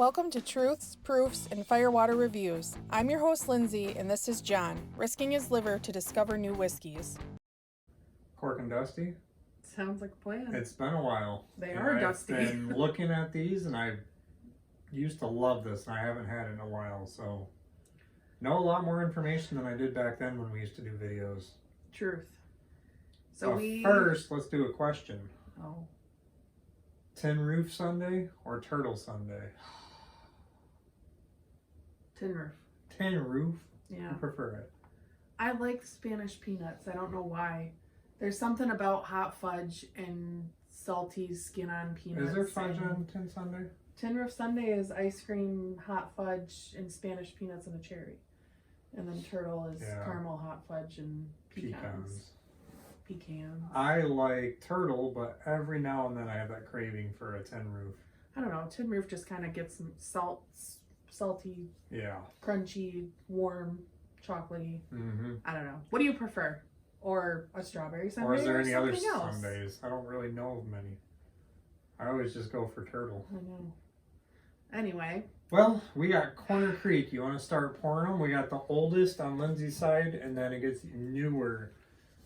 Welcome to Truths, Proofs, and Firewater Reviews. I'm your host, Lindsay, and this is John, risking his liver to discover new whiskeys. Corkin Dusty? Sounds like a plan. It's been a while. They are dusty. I've been looking at these, and I used to love this, and I haven't had it in a while, so know a lot more information than I did back then when we used to do videos. Truth. So first, let's do a question. Oh. Tin Roof Sundae or Turtle Sundae? Tin Roof. Tin Roof? Yeah. I prefer it. I like Spanish peanuts. I don't know why. There's something about hot fudge and salty skin-on peanuts. Is there fudge on Tin Sundae? Tin Roof Sundae is ice cream, hot fudge, and Spanish peanuts and a cherry. And then Turtle is caramel, hot fudge, and pecans. I like Turtle, but every now and then I have that craving for a Tin Roof. I don't know. Tin Roof just kind of gets some salty, crunchy, warm, chocolatey. Mm-hmm. I don't know. What do you prefer? Or a strawberry sundae? Or is there any other else? sundaes? I don't really know of many. I always just go for Turtle. I know. Anyway. Well, we got Corner Creek. You want to start pouring them? We got the oldest on Lindsay's side, and then it gets newer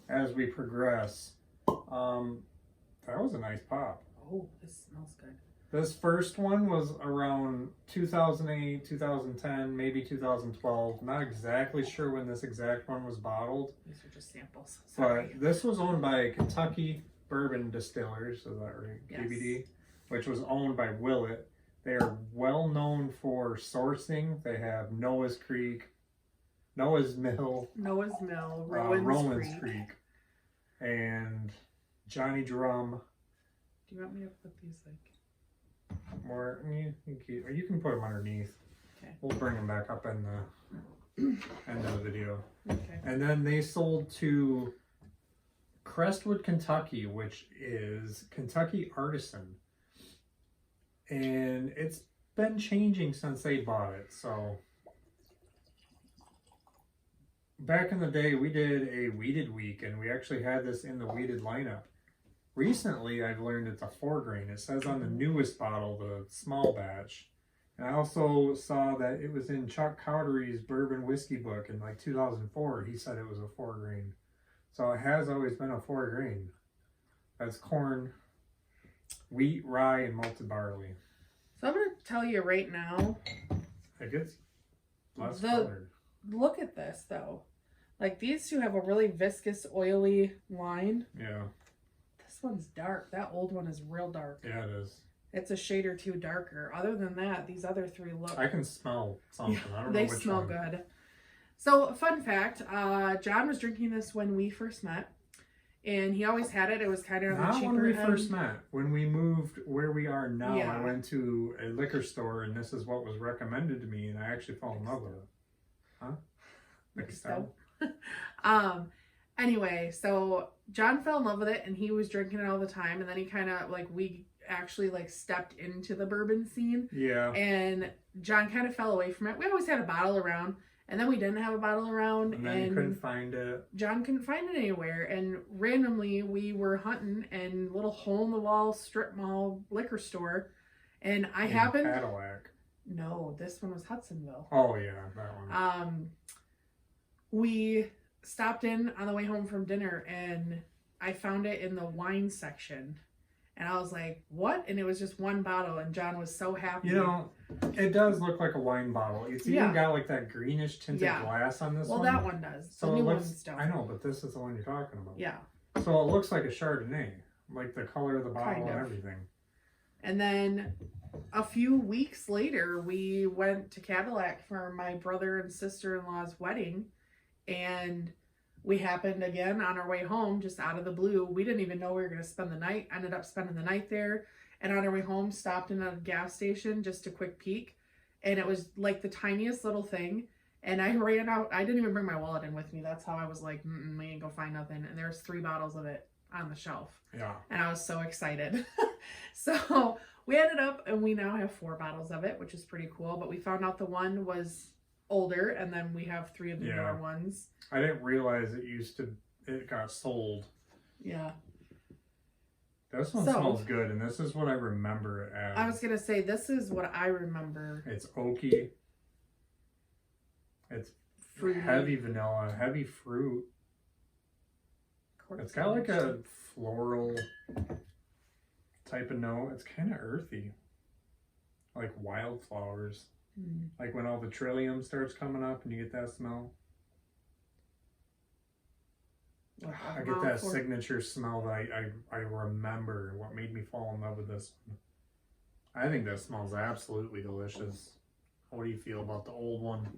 as we progress. That was a nice pop. Oh, this smells good. This first one was around 2008, 2010, maybe 2012. Not exactly sure when this exact one was bottled. These are just samples. Sorry. But this was owned by Kentucky Bourbon Distillers, is that right? Yes. KBD, which was owned by Willett. They are well known for sourcing. They have Noah's Mill, Rowan's Creek, and Johnny Drum. Do you want me to put these More, you can put them underneath. Okay. We'll bring them back up in the end of the video. Okay. And then they sold to Crestwood, Kentucky, which is Kentucky Artisan. And it's been changing since they bought it. So back in the day, we did a weeded week, and we actually had this in the weeded lineup. Recently, I've learned it's a 4-grain. It says on the newest bottle, the small batch. And I also saw that it was in Chuck Cowdery's bourbon whiskey book in like 2004. He said it was a 4-grain. So it has always been a 4-grain. That's corn, wheat, rye, and malted barley. So I'm going to tell you right now. It gets less colored. Look at this, though. Like, these two have a really viscous, oily line. Yeah. This one's dark. That old one is real dark. Yeah, it is. It's a shade or two darker. Other than that, these other three look... I can smell something. Yeah, I don't know they which smell one. good. So, fun fact, John was drinking this when we first met. And he always had it. It was kind of on the cheaper when we end. first met. When we moved where we are now, Yeah. I went to a liquor store, and this is what was recommended to me, and I actually fell in love with it. Huh? So, anyway, so John fell in love with it, and he was drinking it all the time, and then he kind of, we actually, stepped into the bourbon scene. Yeah. And John kind of fell away from it. We always had a bottle around, and then we didn't have a bottle around. And then you couldn't find it. John couldn't find it anywhere, and randomly we were hunting in a little hole-in-the-wall strip mall liquor store, and I happened... Cadillac. No, this one was Hudsonville. Oh, yeah, that one. We stopped in on the way home from dinner, and I found it in the wine section, and I was like, what? And it was just one bottle, and John was so happy. You know, it does look like a wine bottle. It's even got that greenish tinted glass on this one. Well, that one does. So the new looks, ones don't. I know, but this is the one you're talking about. Yeah. So it looks like a Chardonnay, like the color of the bottle Kind of. and everything. And then a few weeks later, we went to Cadillac for my brother and sister-in-law's wedding, and we happened again on our way home, just out of the blue. We didn't even know we were going to spend the night. Ended up spending the night there. And on our way home, stopped in a gas station, just a quick peek. And it was like the tiniest little thing. And I ran out. I didn't even bring my wallet in with me. That's how I was like, we ain't go find nothing. And there's 3 bottles of it on the shelf. Yeah. And I was so excited. So we ended up, and we now have 4 bottles of it, which is pretty cool. But we found out the one was older, and then we have 3 of the newer ones. I didn't realize it got sold. Yeah. This one So- smells good, and this is what I remember it as. I was gonna say this is what I remember. It's oaky. It's Fruity. heavy vanilla, heavy fruit. Corkin It's got like a action. floral type of note. It's kind of earthy, like wildflowers. Mm. Like when all the trillium starts coming up and you get that smell. Look, I I'm get all that for- signature smell that I remember what made me fall in love with this one. I think that smells absolutely delicious. What do you feel about the old one?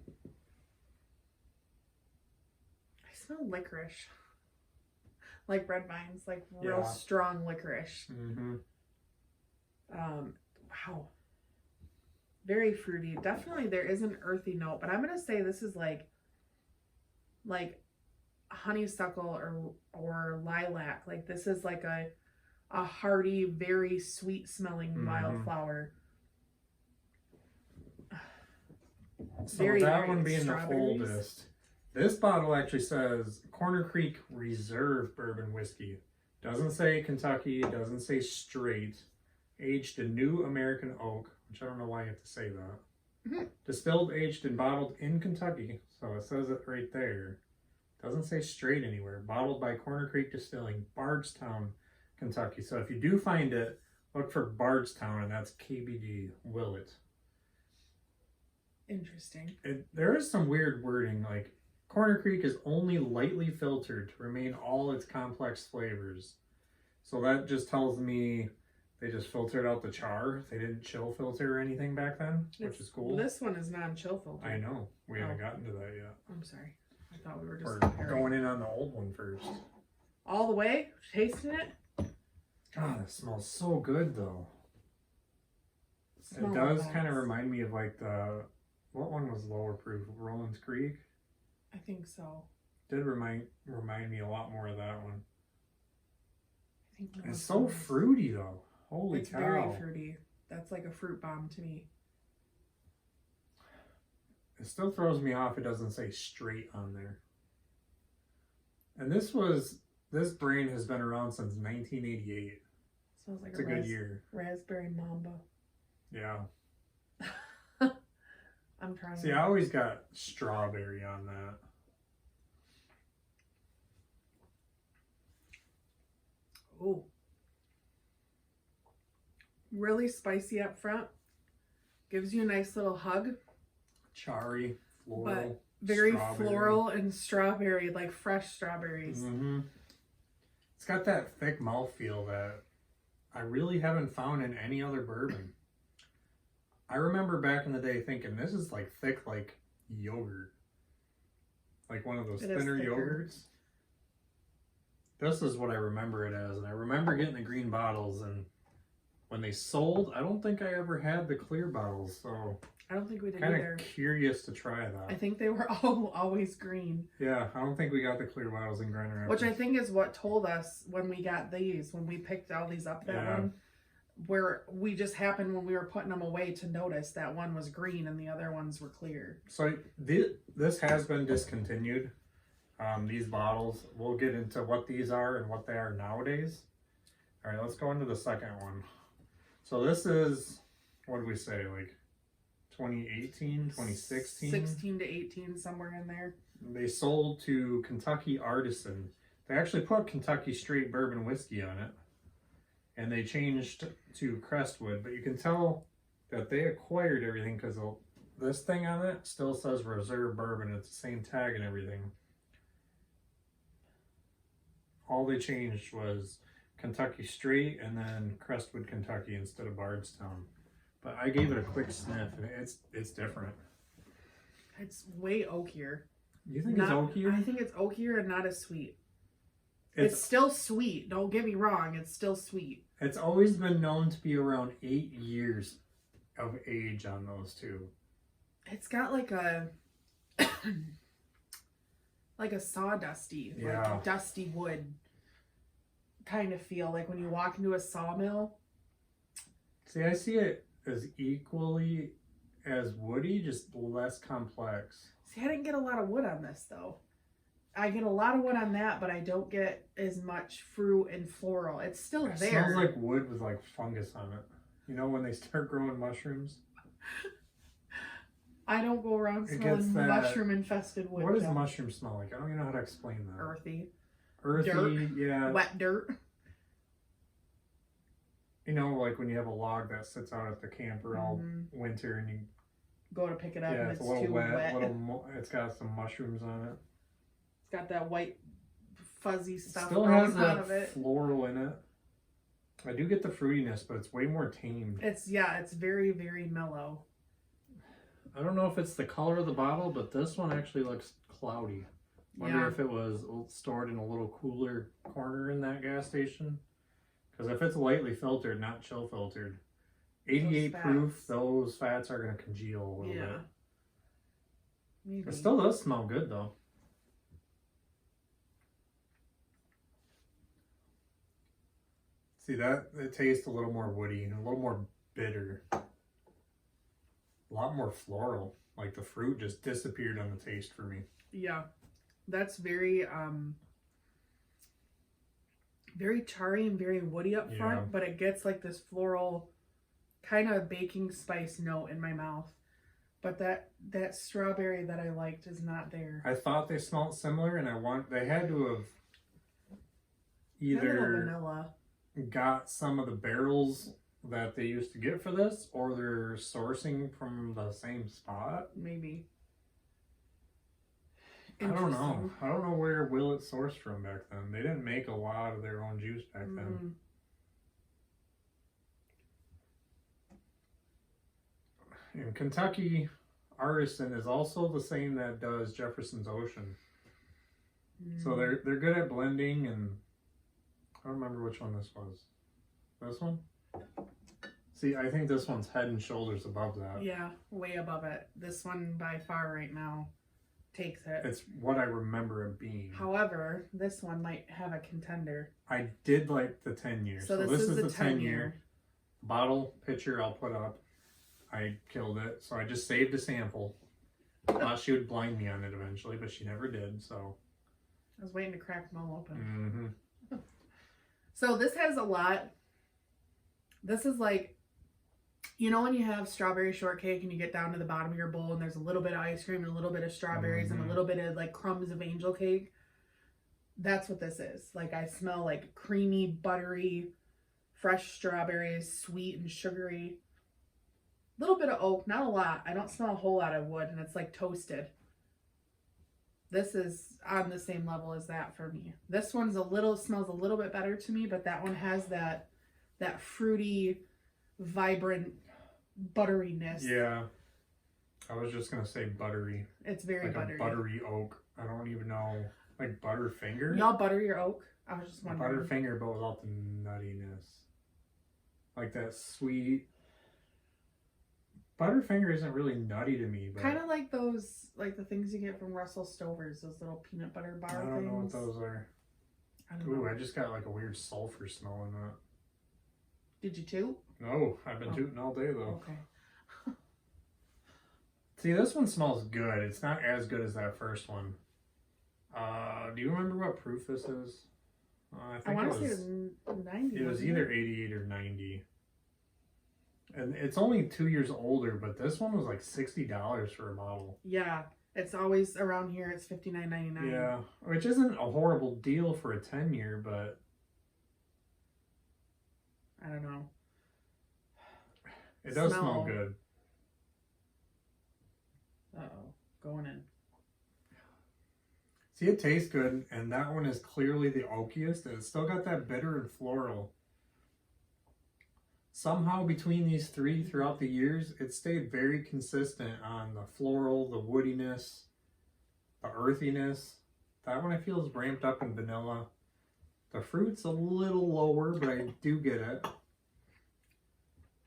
I smell licorice. Like red vines, like real Yeah. strong licorice. Mm-hmm. Wow. Very fruity. Definitely there is an earthy note, but I'm gonna say this is like honeysuckle or lilac. Like this is like a hearty, very sweet smelling Mhm. wildflower. So Very, that very one being the strawberries. oldest. This bottle actually says Corner Creek Reserve Bourbon Whiskey. Doesn't say Kentucky, doesn't say straight. Aged in new American oak, which I don't know why you have to say that. Mhm. Distilled, aged, and bottled in Kentucky. So it says it right there. Doesn't say straight anywhere. Bottled by Corner Creek Distilling, Bardstown, Kentucky. So if you do find it, look for Bardstown, and that's KBD Willet. Interesting. There is some weird wording, like Corner Creek is only lightly filtered to remain all its complex flavors. So that just tells me they just filtered out the char. They didn't chill filter or anything back then, which is cool. This one is non-chill filter. I know. We haven't gotten to that yet. I'm sorry. I thought we were just We're comparing. going in on the old one first. All the way, tasting it. God, it smells so good though. Smell It does like kind of that. remind me of like the, what one was lower proof? Roland's Creek? I think so. Did remind me a lot more of that one. I think one It's of so those. fruity though. Holy It's cow. very fruity. That's like a fruit bomb to me. It still throws me off it doesn't say straight on there. And this brand has been around since 1988. Smells like It's a good year. raspberry mamba. Yeah. I'm trying. See, I always got strawberry on that. Oh. Really spicy up front. Gives you a nice little hug. Cherry, floral, But very strawberry. floral and strawberry, like fresh strawberries. Mm-hmm. It's got that thick mouthfeel that I really haven't found in any other bourbon. I remember back in the day thinking this is like thick like yogurt. Like one of those It is thinner thicker. yogurts. This is what I remember it as. And I remember getting the green bottles, and when they sold, I don't think I ever had the clear bottles. So I don't think we did kind either. of curious to try that. I think they were always green. Yeah, I don't think we got the clear bottles in Grand Rapids. Which I think is what told us when we got these, when we picked all these up that Yeah. one, where we just happened when we were putting them away to notice that one was green and the other ones were clear. So this has been discontinued. These bottles, we'll get into what these are and what they are nowadays. All right, let's go into the second one. So this is, what did we say, like 2018, 2016? 16 to 18, somewhere in there. They sold to Kentucky Artisan. They actually put Kentucky Straight Bourbon Whiskey on it. And they changed to Crestwood. But you can tell that they acquired everything because this thing on it still says Reserve Bourbon. It's the same tag and everything. All they changed was Kentucky Straight and then Crestwood, Kentucky instead of Bardstown. But I gave it a quick sniff and it's different. It's way oakier. You think Not- it's oakier? I think it's oakier and not as sweet. It's It's still sweet. Don't get me wrong. It's still sweet. It's always been known to be around 8 years of age on those two. It's got like a like a sawdusty, Yeah. like dusty wood kind of feel. Like when you walk into a sawmill. See, I see it as equally as woody, just less complex. See, I didn't get a lot of wood on this though. I get a lot of wood on that, but I don't get as much fruit and floral. It's still It there. smells like wood with like fungus on it. You know when they start growing mushrooms? I don't go around It smelling gets that- mushroom infested wood. What does Jeff. mushroom smell like? I don't even know how to explain that. Earthy. Earthy, Dirt. yeah. Wet dirt. You know, like when you have a log that sits out at the camper all Mhm. winter and you Go to pick it up yeah, and it's it's a little too wet. wet. It's got some mushrooms on it. It's got that white fuzzy stuff Still growing has out that of it. floral in it. I do get the fruitiness, but it's way more tame. It's very, very mellow. I don't know if it's the color of the bottle, but this one actually looks cloudy. Wonder Yeah. if it was stored in a little cooler corner in that gas station. Because if it's lightly filtered, not chill filtered, 88 Those proof, fats. those fats are going to congeal a little Yeah. bit. Maybe. It still does smell good though. See that? It tastes a little more woody and a little more bitter. A lot more floral. Like the fruit just disappeared on the taste for me. Yeah. That's very very charry and very woody up front, Yeah. but it gets like this floral kind of baking spice note in my mouth. But that strawberry that I liked is not there. I thought they smelled similar, and they had to have A little either vanilla. got some of the barrels that they used to get for this, or they're sourcing from the same spot. Maybe. I don't know. Interesting. I don't know where Willet sourced from back then. They didn't make a lot of their own juice back then. In Kentucky, Artisan is also the same that does Jefferson's Ocean. So they're good at blending, and I don't remember which one this was. This one? See, I think this one's head and shoulders above that. Yeah, way above it. This one by far right now takes it. It's what I remember it being. However, this one might have a contender. I did like the 10 year. So this is the 10 year. Bottle picture I'll put up. I killed it, so I just saved a sample. Thought she would blind me on it eventually, but she never did. So I was waiting to crack them all open. mm-hmm. So this has a lot. This is like, you know when you have strawberry shortcake and you get down to the bottom of your bowl and there's a little bit of ice cream and a little bit of strawberries and a little bit of like crumbs of angel cake? That's what this is. Like I smell like creamy, buttery, fresh strawberries, sweet and sugary. Little bit of oak, not a lot. I don't smell a whole lot of wood, and it's like toasted. This is on the same level as that for me. This one's smells a little bit better to me, but that one has that fruity, vibrant butteriness. Yeah. I was just gonna say buttery. It's very like buttery. a buttery oak. I don't even know, like Butterfinger. Y'all butter your oak? I was just wondering. Butterfinger, but without the nuttiness. Like that sweet. Butterfinger isn't really nutty to me, but Kind of like those, like the things you get from Russell Stover's, those little peanut butter bar I things. don't know what those are. I don't Ooh, know. I just got like a weird sulfur smell in that. Did you toot? No, I've been tooting all day though. Okay. See, this one smells good. It's not as good as that first one. Do you remember what proof this is? I want to say it was 90. It was wasn't either 88 or 90. And it's only 2 years older, but this one was like $60 for a bottle. Yeah, it's always around here. It's $59.99. Yeah, which isn't a horrible deal for a 10 year, but I don't know. it does smell good. Uh-oh, going in. See, it tastes good, and that one is clearly the oakiest, and it's still got that bitter and floral. Somehow between these three throughout the years, it stayed very consistent on the floral, the woodiness, the earthiness. That one I feel is ramped up in vanilla. The fruit's a little lower, but I do get it.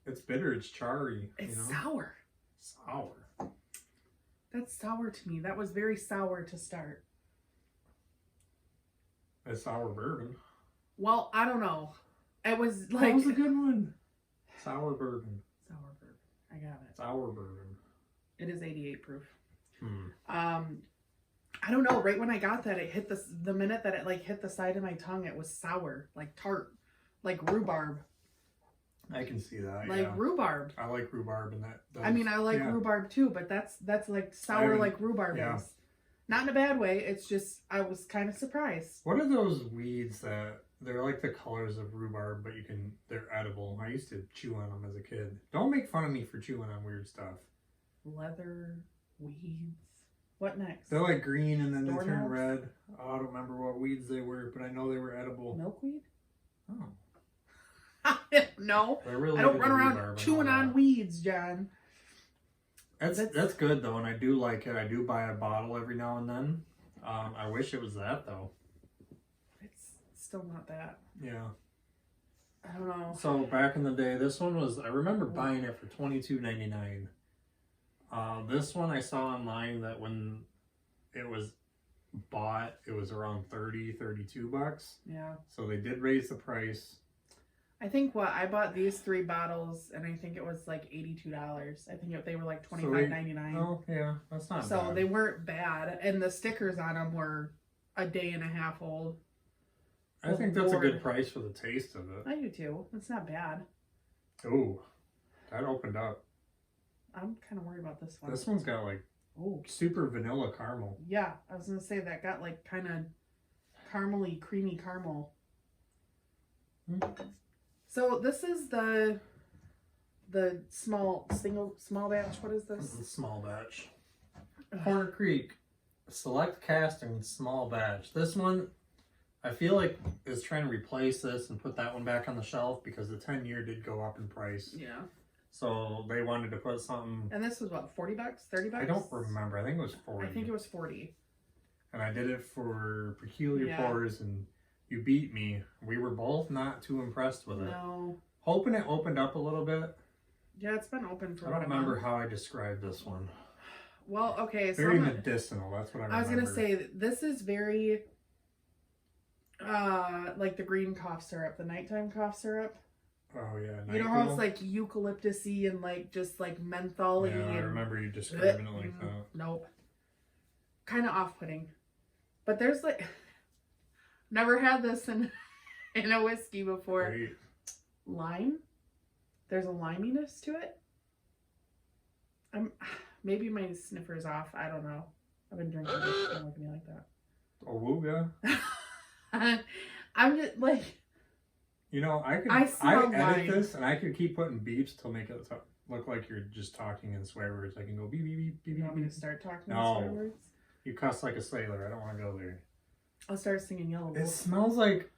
It's bitter, it's charry. It's you know? sour. Sour. That's sour to me. That was very sour to start. It's sour bourbon. Well, I don't know. It was like... That was a good one. Sour bourbon. Sour bourbon. I got it. Sour bourbon. It is 88 proof. Hmm. I don't know. Right when I got that, it hit the minute that it like hit the side of my tongue, it was sour, like tart, like rhubarb. I can see that. Like rhubarb. I like rhubarb, and that. I mean, I like rhubarb too, but that's like sour like rhubarb is. Not in a bad way. It's just I was kind of surprised. What are those weeds that they're like the colors of rhubarb, but they're edible? I used to chew on them as a kid. Don't make fun of me for chewing on weird stuff. Leather weeds. What next? They're like green and then they turn red. Oh, I don't remember what weeds they were, but I know they were edible. Milkweed? Oh. No. I don't run around chewing on weeds, John. That's good though, and I do like it. I do buy a bottle every now and then. I wish it was that though. It's still not that. Yeah. I don't know. So back in the day, this one was, I remember buying it for $22.99. This one I saw online that when it was bought, it was around $32. Yeah. So they did raise the price. I think I bought these 3 bottles, and I think it was like $82. I think they were like $25.99. Oh yeah, that's not bad. So they weren't bad, and the stickers on them were a day and a half old. I think that's a good price for the taste of it. I do too. It's not bad. Ooh, that opened up. I'm kind of worried about this one. This one's got like super vanilla caramel. Yeah, I was gonna say that got like kind of caramely, creamy caramel. So this is the small batch. What is this? This is a small batch. Corner Creek Select Casting Small Batch. This one, I feel like is trying to replace this and put that one back on the shelf because the 10-year did go up in price. Yeah. So they wanted to put something. And this was what, $40, $30? I don't remember. I think it was 40. I think it was 40. And I did it for Peculiar Pours, and you beat me. We were both not too impressed with it. No. Hoping it opened up a little bit. Yeah, it's been open for I don't remember how I described this one. Well, okay. Very medicinal. That's what I remember. I was going to say, this is very, like the green cough syrup, the nighttime cough syrup. Oh, yeah. You know how it's like eucalyptus-y and like just like menthol-y. Yeah, I remember you describing it like that. Nope. Kind of off-putting. But there's like, never had this in a whiskey before. Great. Lime. There's a liminess to it. Maybe my sniffer's off. I don't know. I've been drinking this. Don't look at me like that. Awooga. I'm just like. You know, I edit this and I could keep putting beeps to make it look like you're just talking in swear words. I can go beep beep beep beep. You want me to start talking in swear words? You cuss like a sailor. I don't want to go there. I'll start singing Yellow Wolf. It smells like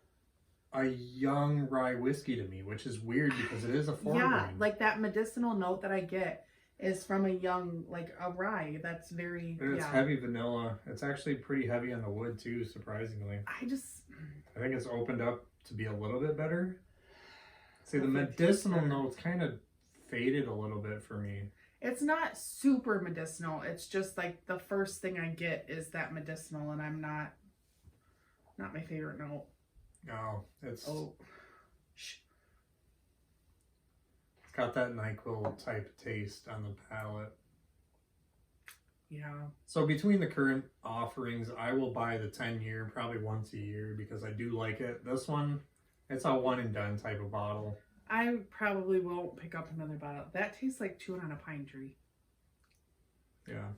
a young rye whiskey to me, which is weird because it is a 4 grain. Like that medicinal note that I get is from a young, like a rye. That's very. And it's heavy vanilla. It's actually pretty heavy on the wood too, surprisingly. I think it's opened up to be a little bit better. See, the medicinal notes kind of faded a little bit for me. It's not super medicinal. It's just like the first thing I get is that medicinal, and I'm not my favorite note. No, it's shh. It's got that NyQuil type taste on the palate. Yeah. So between the current offerings, I will buy the 10-year probably once a year because I do like it. This one, it's a one and done type of bottle. I probably won't pick up another bottle. That tastes like chewing on a pine tree. Yeah.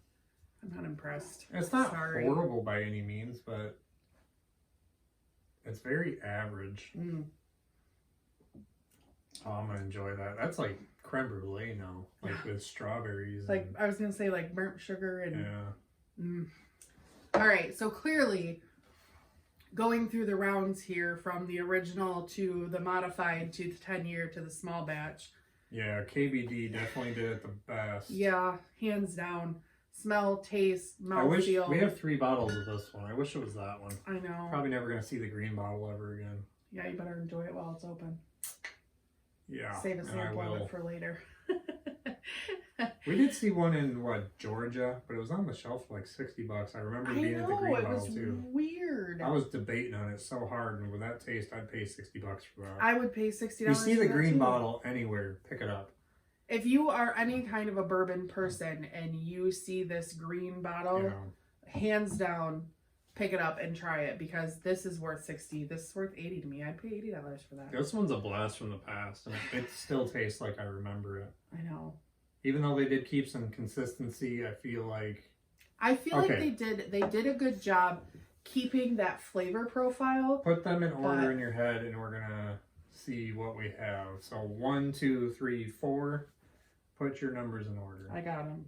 I'm not impressed. It's not horrible by any means, but it's very average. Oh, I'm going to enjoy that. That's like creme brulee now, like with strawberries. Like, I was going to say like burnt sugar and... Yeah. All right, so clearly going through the rounds here from the original to the modified to the 10-year to the small batch. Yeah, KBD definitely did it the best. Yeah, hands down. Smell, taste, mouthfeel. We have 3 bottles of this one. I wish it was that one. I know. Probably never going to see the green bottle ever again. Yeah, you better enjoy it while it's open. Yeah. Save a sample of it for later. We did see one in Georgia, but it was on the shelf for like $60. I remember being at the green bottle too. It was weird. I was debating on it so hard, and with that taste, I'd pay $60 for that. I would pay $60. You see the green bottle anywhere, pick it up. If you are any kind of a bourbon person and you see this green bottle, hands down, pick it up and try it, because this is worth 60. This is worth 80 to me. I'd pay $80 for that. This one's a blast from the past, and it still tastes like I remember it. I know. Even though they did keep some consistency, I feel like they did a good job keeping that flavor profile. Put them in order in your head, and we're gonna see what we have. So 1, 2, 3, 4. Put your numbers in order. I got them.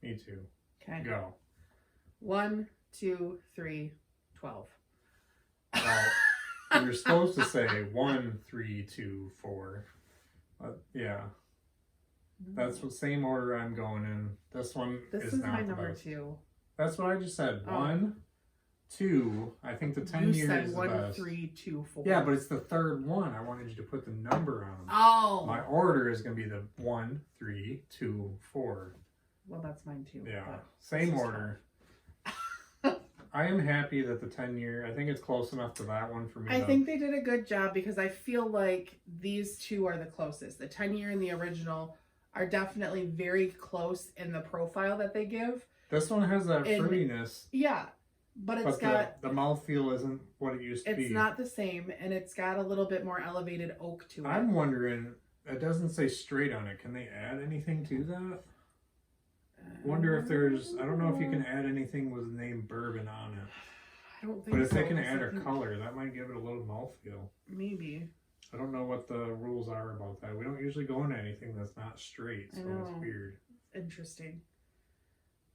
Me too. Okay. Go. 1, 2, 3, 12. Well, you're supposed to say 1, 3, 2, 4. Yeah. That's the same order I'm going in. This one is not my number best. 2. That's what I just said. 1, 2. I think the 10 you years said is 1, the best. 3, 2, 4. Yeah, but it's the third one. I wanted you to put the number on them. Oh. My order is going to be the 1, 3, 2, 4. Well, that's mine too. Yeah, same order. I am happy that the 10-year, I think it's close enough to that one for me. I think they did a good job, because I feel like these two are the closest. The 10-year and the original are definitely very close in the profile that they give. This one has that fruitiness. Yeah, but got... The mouthfeel isn't what it used to be. It's not the same, and it's got a little bit more elevated oak to it. I'm wondering, it doesn't say straight on it. Can they add anything to that? Wonder if there's, I don't know if you can add anything with the name bourbon on it. I don't think But if so, they can add a color, that might give it a little mouthfeel. Maybe. I don't know what the rules are about that. We don't usually go into anything that's not straight, so it's weird. Interesting.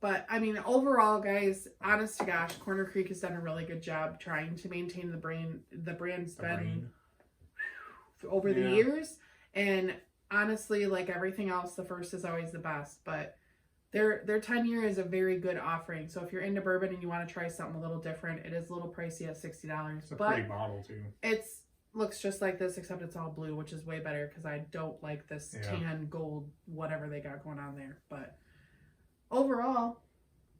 But, I mean, overall, guys, honest to gosh, Corner Creek has done a really good job trying to maintain the brand. The brand's been over the years. And honestly, like everything else, the first is always the best. But their 10-year is a very good offering. So if you're into bourbon and you want to try something a little different, it is a little pricey at $60. It's a pretty bottle, too. It's looks just like this, except it's all blue, which is way better, because I don't like this tan gold whatever they got going on there. But overall,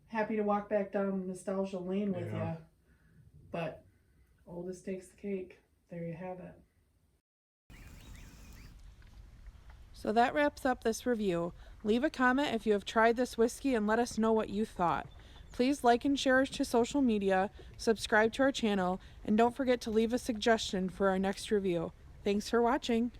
happy to walk back down nostalgia lane with you. But oldest takes the cake. There you have it. So that wraps up this review. Leave a comment if you have tried this whiskey and let us know what you thought. Please like and share us to social media, subscribe to our channel, and don't forget to leave a suggestion for our next review. Thanks for watching.